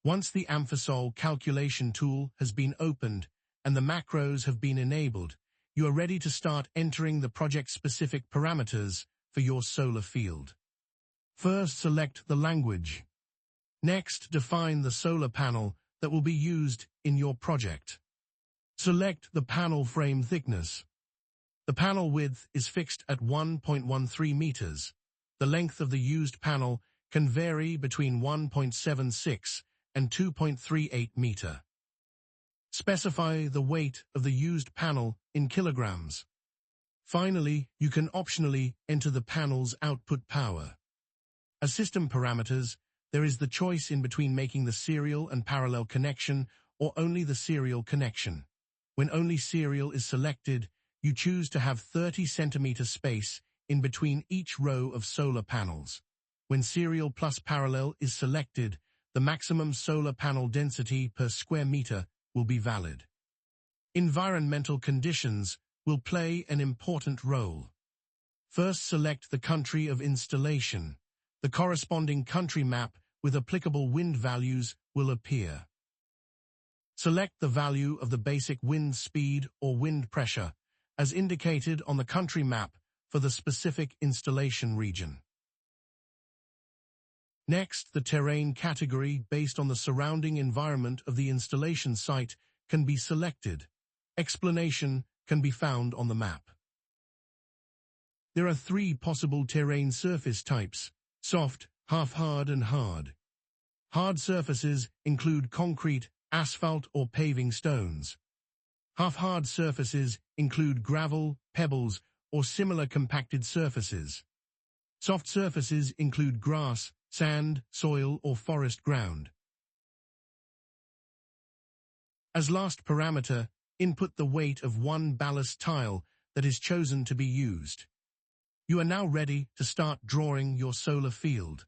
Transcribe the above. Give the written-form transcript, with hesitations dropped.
Once the Amfisol Calculation Tool has been opened and the macros have been enabled, you are ready to start entering the project-specific parameters for your solar field. First, select the language. Next, define the solar panel that will be used in your project. Select the panel frame thickness. The panel width is fixed at 1.13 meters. The length of the used panel can vary between 1.76 and 2.38 meter. Specify the weight of the used panel in kilograms. Finally, you can optionally enter the panel's output power. As system parameters, there is the choice in between making the serial and parallel connection or only the serial connection. When only serial is selected, you choose to have 30 centimeter space in between each row of solar panels. When serial plus parallel is selected, the maximum solar panel density per square meter will be valid. Environmental conditions will play an important role. First, select the country of installation. The corresponding country map with applicable wind values will appear. Select the value of the basic wind speed or wind pressure, as indicated on the country map for the specific installation region. Next, the terrain category based on the surrounding environment of the installation site can be selected. Explanation can be found on the map. There are 3 possible terrain surface types: soft, half-hard and hard. Hard surfaces include concrete, asphalt or paving stones. Half-hard surfaces include gravel, pebbles or similar compacted surfaces. Soft surfaces include grass, sand, soil or forest ground. As last parameter, input the weight of 1 ballast tile that is chosen to be used. You are now ready to start drawing your solar field.